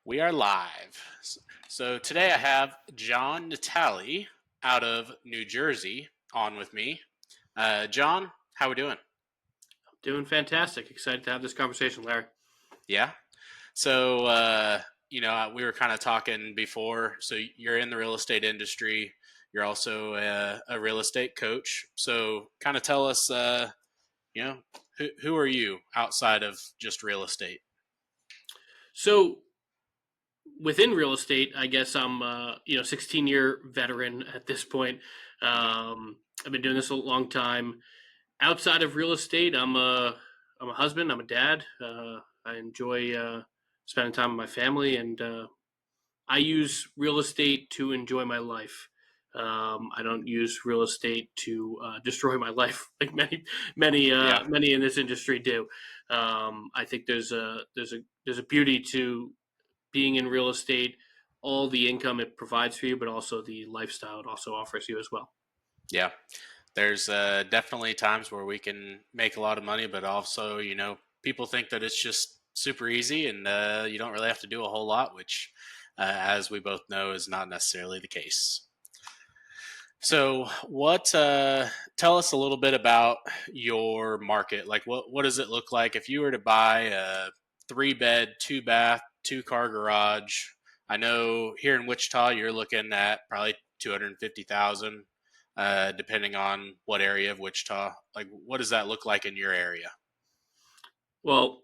We are live. So today I have John Natale out of New Jersey on with me. John, how we doing? Doing fantastic. Excited to have this conversation, Larry. Yeah. So we were kind of talking before. So you're in the real estate industry. You're also a real estate coach. So kind of tell us, you know, who are you outside of just real estate? So within real estate, I guess I'm 16-year veteran at this point. Hmm. I've been doing this a long time. Outside of real estate, I'm a husband. I'm a dad. I enjoy spending time with my family, and I use real estate to enjoy my life. I don't use real estate to destroy my life like Yeah. many in this industry do. I think there's a beauty to being in real estate, all the income it provides for you, but also the lifestyle it also offers you as well. Yeah. There's definitely times where we can make a lot of money, but also, people think that it's just super easy and you don't really have to do a whole lot, which, as we both know, is not necessarily the case. So, tell us a little bit about your market. Like, what does it look like if you were to buy a three bed, two bath, two car garage? I know here in Wichita, you're looking at probably 250,000, depending on what area of Wichita. Like, what does that look like in your area? Well,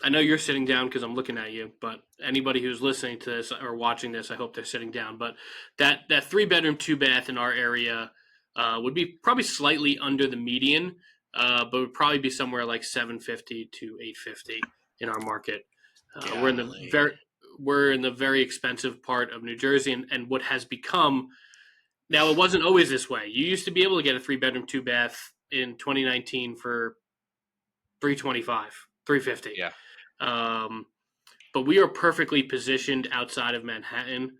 I know you're sitting down because I'm looking at you, but anybody who's listening to this or watching this, I hope they're sitting down. But that 3 bedroom, 2 bath in our area would be probably slightly under the median, but would probably be somewhere like 750 to 850 in our market. Uh, we're in the Golly. very we're in the very expensive part of New Jersey, and what has become now, it wasn't always this way. You used to be able to get a 3 bedroom, 2 bath in 2019 for 325, 350. Yeah. Um, but we are perfectly positioned outside of Manhattan.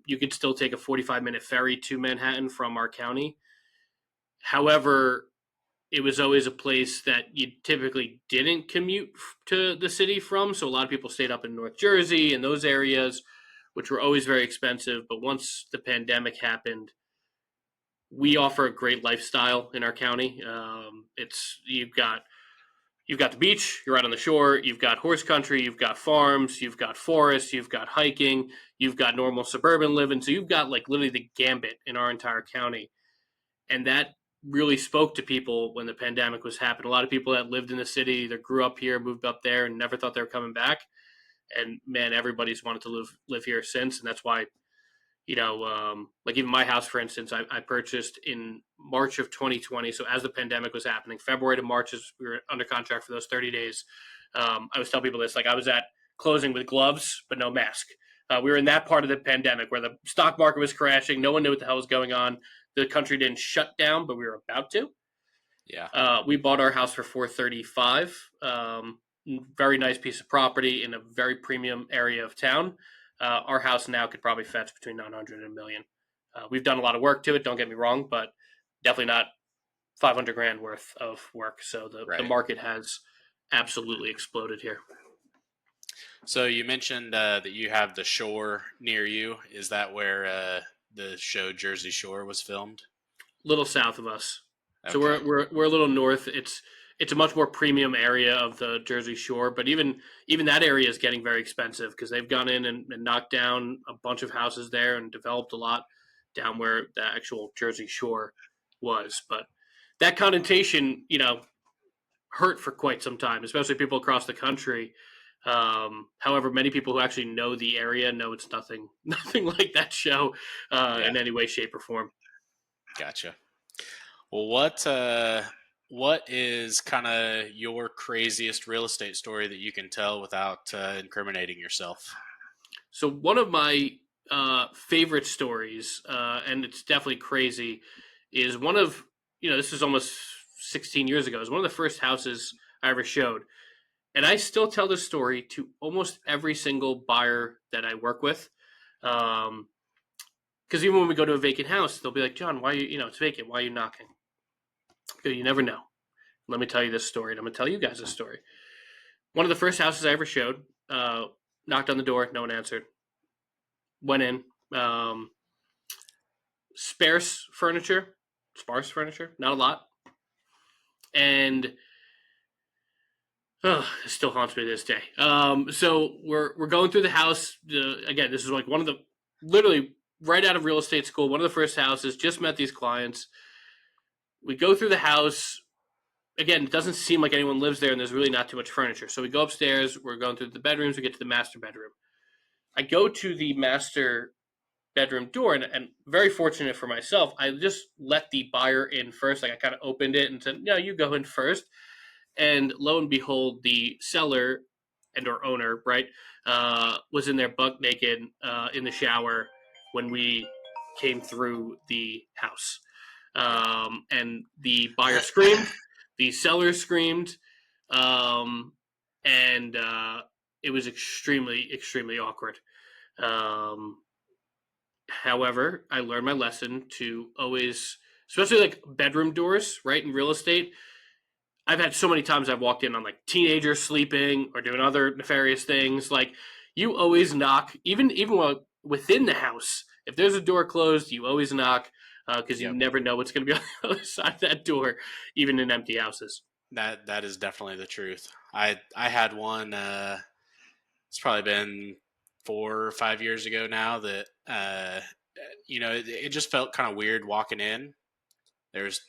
You could still take a 45-minute ferry to Manhattan from our county. However, it was always a place that you typically didn't commute to the city from. So a lot of people stayed up in North Jersey and those areas, which were always very expensive. But once the pandemic happened, we offer a great lifestyle in our county. It's you've got the beach, you're right on the shore, you've got horse country, you've got farms, you've got forests, you've got hiking, you've got normal suburban living. So you've got like literally the gambit in our entire county. And that really spoke to people when the pandemic was happening. A lot of people that lived in the city either grew up here, moved up there, and never thought they were coming back. And man, everybody's wanted to live here since, and that's why like even my house, for instance, I purchased in March of 2020. So as the pandemic was happening, February to March, as we were under contract for those 30 days. I was telling people this, like I was at closing with gloves, but no mask. We were in that part of the pandemic where the stock market was crashing. No one knew what the hell was going on. The country didn't shut down, but we were about to. Yeah. We bought our house for 435. Very nice piece of property in a very premium area of town. Our house now could probably fetch between 900 and a million. We've done a lot of work to it. Don't get me wrong, but definitely not 500 grand worth of work. So the Right. market has absolutely exploded here. So you mentioned that you have the shore near you. Is that where the show Jersey Shore was filmed? Little south of us. So Okay. we're a little north. It's a much more premium area of the Jersey Shore, but even that area is getting very expensive because they've gone in and knocked down a bunch of houses there and developed a lot down where the actual Jersey Shore was. But that connotation, hurt for quite some time, especially people across the country. However, many people who actually know the area know it's nothing nothing like that show Yeah. in any way, shape, or form. Gotcha. Well, what is kind of your craziest real estate story that you can tell without incriminating yourself? So one of my favorite stories, and it's definitely crazy, is one of this is almost 16 years ago. It was one of the first houses I ever showed, and I still tell this story to almost every single buyer that I work with. Because even when we go to a vacant house, they'll be like, "John, why it's vacant? Why are you knocking?" I go, "You never know. Let me tell you this story, and I'm gonna tell you guys this story." One of the first houses I ever showed. Knocked on the door, no one answered. Went in. Sparse furniture, sparse furniture, not a lot, and it still haunts me to this day. So we're going through the house. Again, this is like one of the literally right out of real estate school. One of the first houses. Just met these clients. We go through the house. Again, it doesn't seem like anyone lives there, and there's really not too much furniture. So we go upstairs. We're going through the bedrooms. We get to the master bedroom. I go to the master bedroom door, and very fortunate for myself, I just let the buyer in first. Like I kind of opened it and said, "No, you go in first." And lo and behold, the seller and or owner, right, was in there buck naked in the shower when we came through the house. And the buyer screamed, the seller screamed, um, and it was extremely, extremely awkward. Um, However, I learned my lesson to always, especially like bedroom doors, right, in real estate. I've had so many times I've walked in on like teenagers sleeping or doing other nefarious things. Like you always knock, even while within the house. If there's a door closed, you always knock because you Yep. never know what's going to be on the other side of that door, even in empty houses. That is definitely the truth. I had one. It's probably been 4 or 5 years ago now. That it just felt kind of weird walking in. There's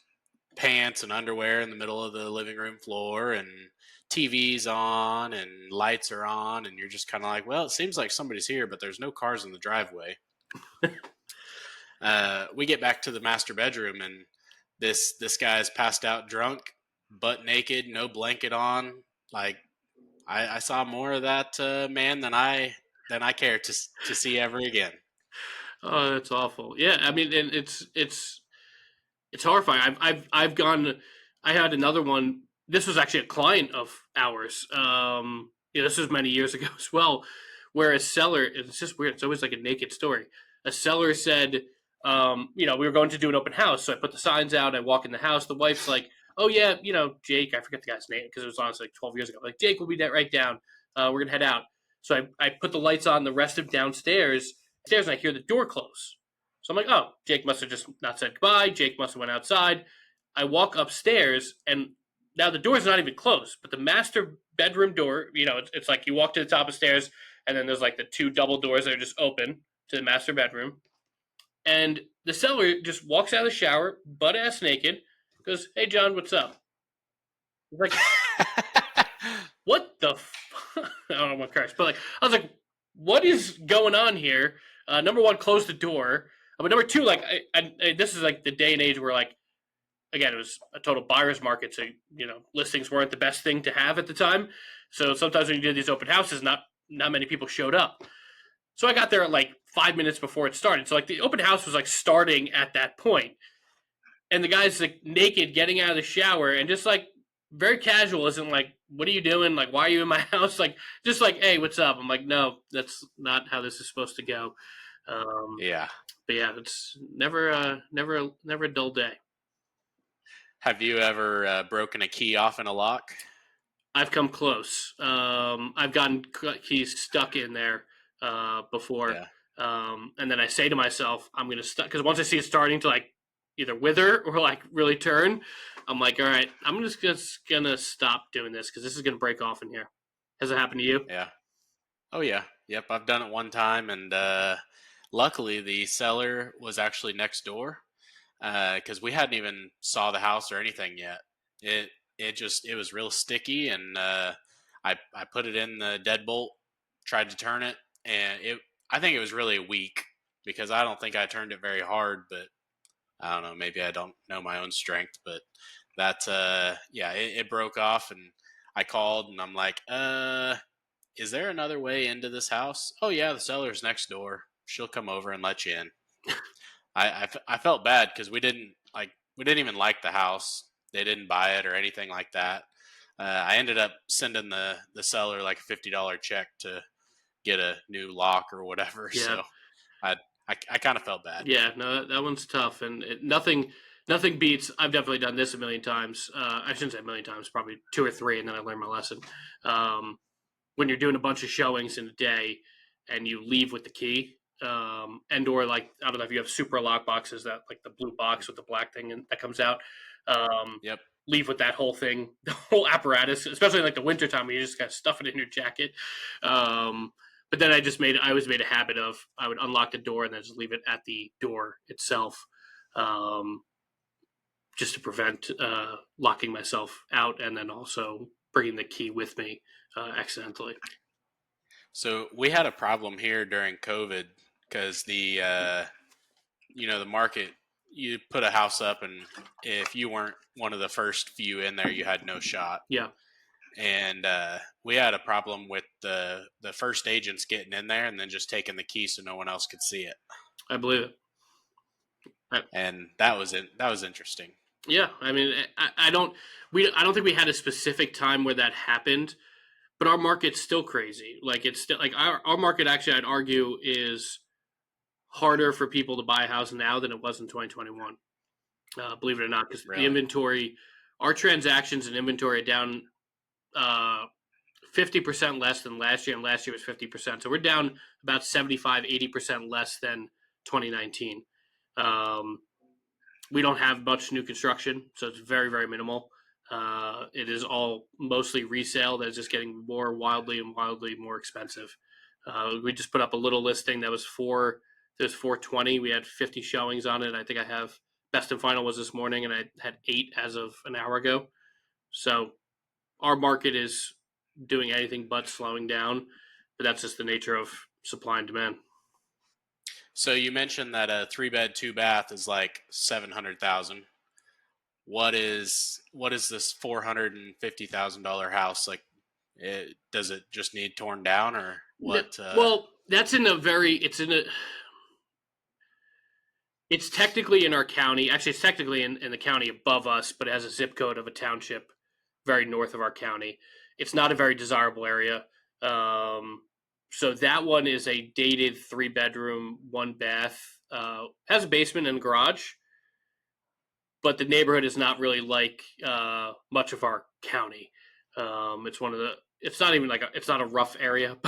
pants and underwear in the middle of the living room floor, and TV's on, and lights are on, and you're just kind of like, well, it seems like somebody's here, but there's no cars in the driveway. We get back to the master bedroom, and this guy's passed out drunk, butt naked, no blanket on. Like I saw more of that man than I care to see ever again. Oh, that's awful. Yeah, I mean, and it's horrifying. I've gone. I had another one. This was actually a client of ours. This was many years ago as well, where a seller. It's just weird. It's always like a naked story. A seller said, we were going to do an open house, so I put the signs out. I walk in the house. The wife's like, "Oh yeah, Jake. I forget the guy's name because it was honestly like 12 years ago. Like Jake will be right down. We're gonna head out." So I put the lights on the rest of downstairs. Stairs, and I hear the door close. So I'm like, oh, Jake must have just not said goodbye. Jake must have went outside. I walk upstairs, and now the door's not even closed, but the master bedroom door, it's like you walk to the top of stairs, and then there's like the two double doors that are just open to the master bedroom. And the seller just walks out of the shower, butt ass naked, goes, "Hey, John, what's up?" He's like, what the I don't know what Christ, but like I was like, what is going on here? Number one, close the door. But number two, like this is like the day and age where like again it was a total buyer's market, so listings weren't the best thing to have at the time. So sometimes when you did these open houses, not many people showed up. So I got there at like 5 minutes before it started. So like the open house was like starting at that point, and the guy's like naked, getting out of the shower, and just like very casual, isn't like, "What are you doing? Like, why are you in my house?" Like, just like, "Hey, what's up?" I'm like, "No, that's not how this is supposed to go." Um, Yeah. but yeah, it's never a dull day. Have you ever broken a key off in a lock? I've come close. I've gotten keys stuck in there before, Yeah. and then I say to myself, "I'm gonna stuck," because once I see it starting to like either wither or like really turn, I'm like, "All right, I'm just gonna stop doing this because this is gonna break off in here." Has it happened to you? Yeah. Oh yeah. Yep. I've done it one time, and luckily the seller was actually next door because we hadn't even saw the house or anything yet. It it was real sticky, and I put it in the deadbolt, tried to turn it, and it I think it was really weak because I don't think I turned it very hard, but I don't know, maybe I don't know my own strength, but that yeah, it broke off, and I called and I'm like, is there another way into this house? Oh yeah, the seller's next door. She'll come over and let you in. I felt bad because we didn't even like the house. They didn't buy it or anything like that. I ended up sending the seller like a $50 check to get a new lock or whatever. Yeah, So I I kind of felt bad. yeah. No, that one's tough, and nothing beats. I've definitely done this a million times. I shouldn't say a million times, probably two or three, and then I learned my lesson. Um, when you're doing a bunch of showings in a day and you leave with the key, and or like I don't know if you have super lock boxes that like the blue box with the black thing that comes out. Um, Yep. leave with that whole thing, the whole apparatus, especially like the winter time where you just got to stuff it in your jacket. Um, but then I always made a habit of I would unlock the door and then just leave it at the door itself, um, just to prevent locking myself out and then also bringing the key with me accidentally. So we had a problem here during COVID because the market, you put a house up, and if you weren't one of the first few in there, you had no shot. Yeah, And we had a problem with the first agents getting in there and then just taking the key so no one else could see it. I believe it. I, And that was it. That was interesting. yeah, I mean, I don't think we had a specific time where that happened, but our market's still crazy. Like it's still like our market actually, I'd argue, is harder for people to buy a house now than it was in 2021. Believe it or not, because the Really. inventory, our transactions and inventory are down 50% less than last year, and last year was 50%. So we're down about 75-80% less than 2019. Um, we don't have much new construction, so it's very, very minimal. It is all mostly resale that's just getting more wildly and wildly more expensive. We just put up a little listing that was 420. We had 50 showings on it. I think I have best and final was this morning, and I had 8 as of an hour ago. So our market is doing anything but slowing down, but that's just the nature of supply and demand. So you mentioned that a 3 bed, 2 bath is like 700,000. What is this $450,000 house like? Does it just need torn down or what? Well, that's in a very it's technically in our county. Actually, it's technically in the county above us, but it has a zip code of a township very north of our county. It's not a very desirable area. So that one is a dated 3 bedroom, 1 bath, has a basement and garage, but the neighborhood is not really like much of our county. It's one of the. It's not even like it's not a rough area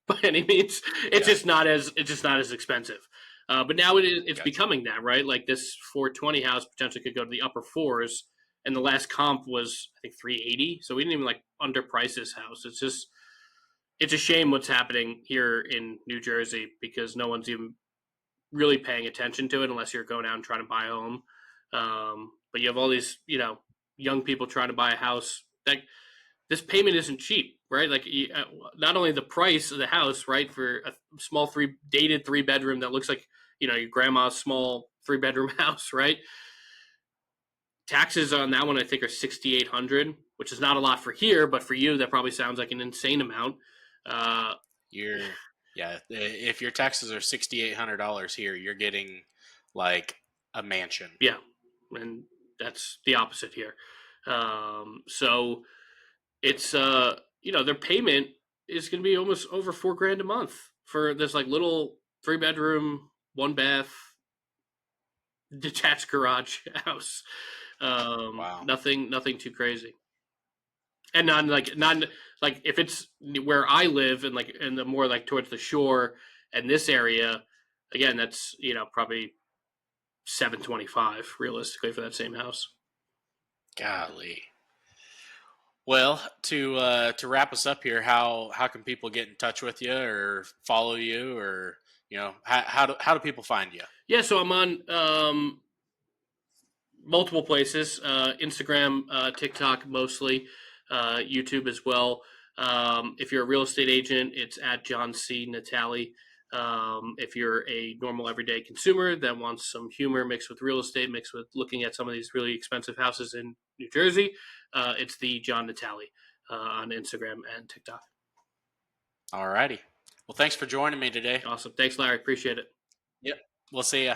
by any means. Yeah, It's just not as expensive. But now it's gotcha. becoming that, right? Like this 420 house potentially could go to the upper fours, and the last comp was I think 380. So we didn't even like underprice this house. It's a shame what's happening here in New Jersey because no one's even really paying attention to it unless you're going out and trying to buy a home. But you have all these, young people trying to buy a house. That this payment isn't cheap, right? Like not only the price of the house, right, for a small dated 3 bedroom that looks like your grandma's small 3 bedroom house, right? Taxes on that one I think are 6,800, which is not a lot for here, but for you that probably sounds like an insane amount. Uh, You're yeah. If your taxes are $6,800 here, you're getting like a mansion. yeah, and that's the opposite here. So it's their payment is going to be almost over 4 grand a month for this like little 3 bedroom, 1 bath, detached garage house. Wow. Nothing too crazy, and not like if it's where I live and like in the more like towards the shore and this area, again that's probably 725 realistically for that same house. Golly. Well, to wrap us up here, how can people get in touch with you or follow you, or how do people find you? Yeah, so I'm on multiple places: Instagram, TikTok, mostly, YouTube as well. If you're a real estate agent, it's at John C. Natale. If you're a normal everyday consumer that wants some humor mixed with real estate, mixed with looking at some of these really expensive houses in New Jersey, it's the John Natale on Instagram and TikTok. All righty. Well, thanks for joining me today. Awesome. Thanks, Larry. Appreciate it. Yep. We'll see ya.